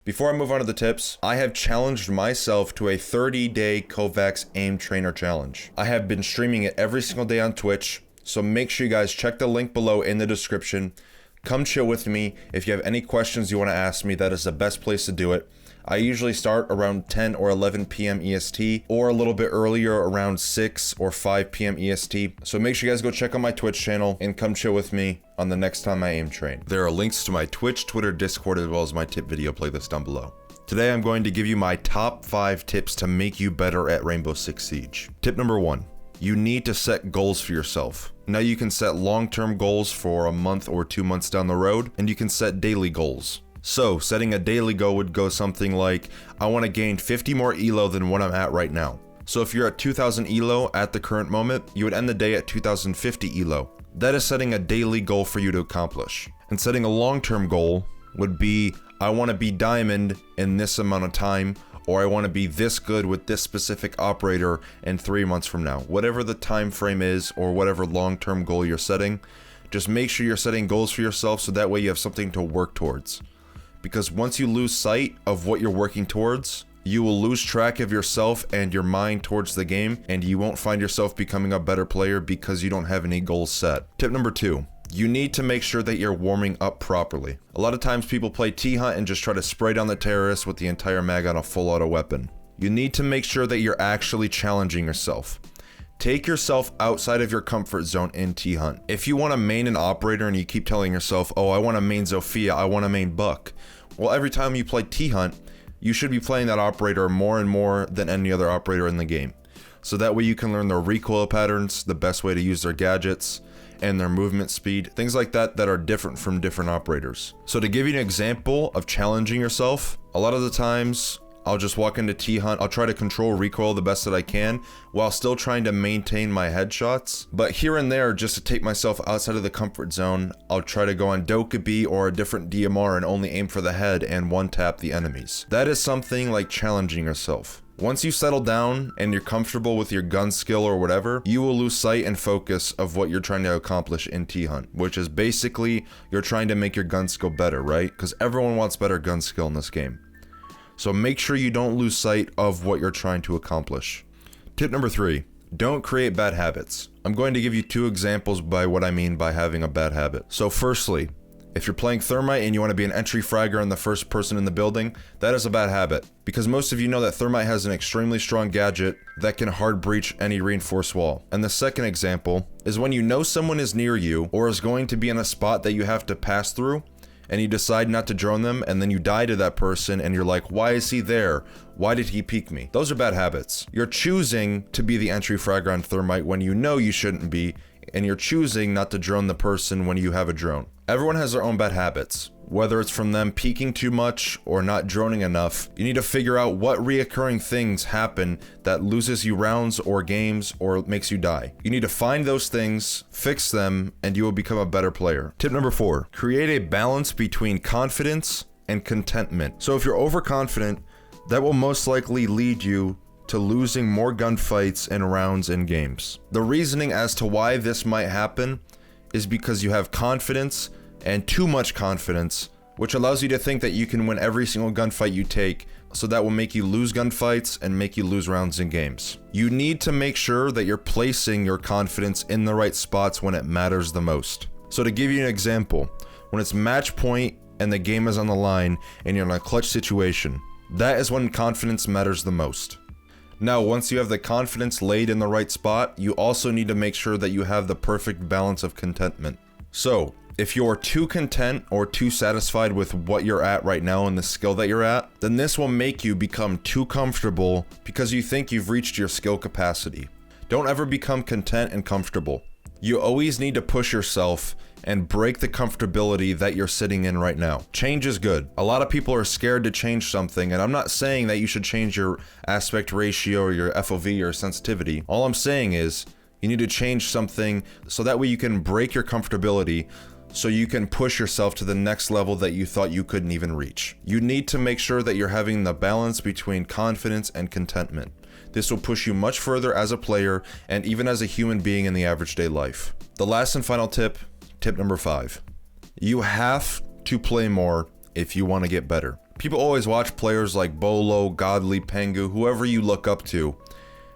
Before I move on to the tips, I have challenged myself to a 30-day Kovacs Aim Trainer Challenge. I have been streaming it every single day on Twitch, so make sure you guys check the link below in the description. Come chill with me. If you have any questions you want to ask me, that is the best place to do it. I usually start around 10 or 11 p.m. EST, or a little bit earlier around 6 or 5 p.m. EST. So make sure you guys go check out my Twitch channel and come chill with me on the next time I aim train. There are links to my Twitch, Twitter, Discord, as well as my tip video playlist down below. Today I'm going to give you my top 5 tips to make you better at Rainbow Six Siege. Tip number 1. You need to set goals for yourself. Now you can set long-term goals for a month or 2 months down the road, and you can set daily goals. So, setting a daily goal would go something like, I want to gain 50 more ELO than what I'm at right now. So if you're at 2000 ELO at the current moment, you would end the day at 2050 ELO. That is setting a daily goal for you to accomplish. And setting a long-term goal would be, I want to be diamond in this amount of time, or I want to be this good with this specific operator in 3 months from now. Whatever the time frame is, or whatever long-term goal you're setting, just make sure you're setting goals for yourself so that way you have something to work towards. Because once you lose sight of what you're working towards, you will lose track of yourself and your mind towards the game, and you won't find yourself becoming a better player because you don't have any goals set. Tip number 2. You need to make sure that you're warming up properly. A lot of times people play T-Hunt and just try to spray down the terrorists with the entire mag on a full auto weapon. You need to make sure that you're actually challenging yourself. Take yourself outside of your comfort zone in T-Hunt. If you want to main an operator and you keep telling yourself, oh, I want to main Zofia, I want to main Buck. Well, every time you play T-Hunt, you should be playing that operator more and more than any other operator in the game. So that way you can learn their recoil patterns, the best way to use their gadgets, and their movement speed, things like that that are different from different operators. So to give you an example of challenging yourself, a lot of the times, I'll just walk into T-Hunt, I'll try to control recoil the best that I can while still trying to maintain my headshots. But here and there, just to take myself outside of the comfort zone, I'll try to go on Dokkaebi or a different DMR and only aim for the head and one-tap the enemies. That is something like challenging yourself. Once you settle down and you're comfortable with your gun skill or whatever, you will lose sight and focus of what you're trying to accomplish in T-Hunt, which is basically you're trying to make your gun skill better, right? Because everyone wants better gun skill in this game. So make sure you don't lose sight of what you're trying to accomplish. Tip number 3, don't create bad habits. I'm going to give you 2 examples by what I mean by having a bad habit. So firstly, if you're playing Thermite and you want to be an entry fragger and the first person in the building, that is a bad habit. Because most of you know that Thermite has an extremely strong gadget that can hard breach any reinforced wall. And the second example is when you know someone is near you or is going to be in a spot that you have to pass through, and you decide not to drone them, and then you die to that person, and you're like, why is he there? Why did he peek me? Those are bad habits. You're choosing to be the entry fragger on Thermite when you know you shouldn't be, and you're choosing not to drone the person when you have a drone. Everyone has their own bad habits. Whether it's from them peeking too much or not droning enough, you need to figure out what reoccurring things happen that loses you rounds or games or makes you die. You need to find those things, fix them, and you will become a better player. Tip number 4, create a balance between confidence and contentment. So if you're overconfident, that will most likely lead you to losing more gunfights and rounds in games. The reasoning as to why this might happen is because you have confidence and too much confidence, which allows you to think that you can win every single gunfight you take, so that will make you lose gunfights and make you lose rounds in games. You need to make sure that you're placing your confidence in the right spots when it matters the most. So to give you an example, when it's match point and the game is on the line and you're in a clutch situation, that is when confidence matters the most. Now, once you have the confidence laid in the right spot, you also need to make sure that you have the perfect balance of contentment. So, if you're too content or too satisfied with what you're at right now and the skill that you're at, then this will make you become too comfortable because you think you've reached your skill capacity. Don't ever become content and comfortable. You always need to push yourself and break the comfortability that you're sitting in right now. Change is good. A lot of people are scared to change something, and I'm not saying that you should change your aspect ratio or your FOV or sensitivity. All I'm saying is you need to change something so that way you can break your comfortability so you can push yourself to the next level that you thought you couldn't even reach. You need to make sure that you're having the balance between confidence and contentment. This will push you much further as a player and even as a human being in the average day life. The last and final tip, tip number 5. You have to play more if you want to get better. People always watch players like Bolo, Godly, Pengu, whoever you look up to,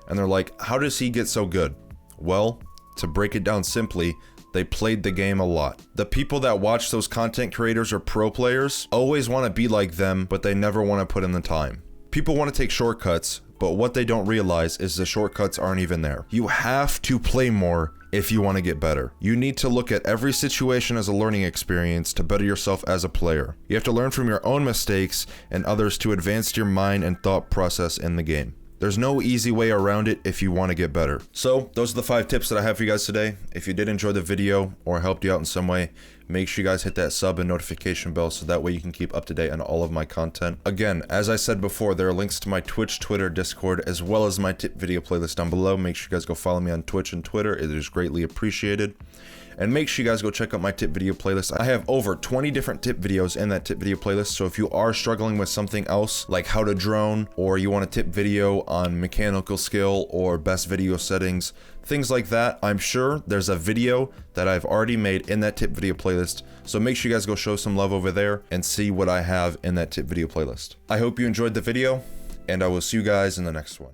and they're like, how does he get so good? Well, to break it down simply, they played the game a lot. The people that watch those content creators or pro players always want to be like them, but they never want to put in the time. People want to take shortcuts, but what they don't realize is the shortcuts aren't even there. You have to play more if you want to get better. You need to look at every situation as a learning experience to better yourself as a player. You have to learn from your own mistakes and others to advance your mind and thought process in the game. There's no easy way around it if you want to get better. So those are the 5 tips that I have for you guys today. If you did enjoy the video or helped you out in some way, make sure you guys hit that sub and notification bell so that way you can keep up to date on all of my content. Again, as I said before, there are links to my Twitch, Twitter, Discord, as well as my tip video playlist down below. Make sure you guys go follow me on Twitch and Twitter. It is greatly appreciated. And make sure you guys go check out my tip video playlist. I have over 20 different tip videos in that tip video playlist. So if you are struggling with something else, like how to drone, or you want a tip video on mechanical skill or best video settings, things like that, I'm sure there's a video that I've already made in that tip video playlist. So make sure you guys go show some love over there and see what I have in that tip video playlist. I hope you enjoyed the video, and I will see you guys in the next one.